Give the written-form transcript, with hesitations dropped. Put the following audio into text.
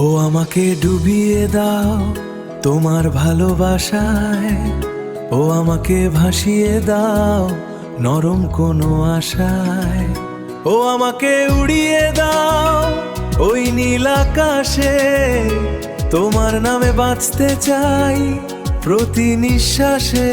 ও আমাকে ডুবিয়ে দাও তোমার ভালোবাসায়, ও আমাকে ভাসিয়ে দাও নরম কোনো আশায়, ও আমাকে উড়িয়ে দাও ওই নীল আকাশে। তোমার নামে বাঁচতে চাই প্রতি নিঃশ্বাসে।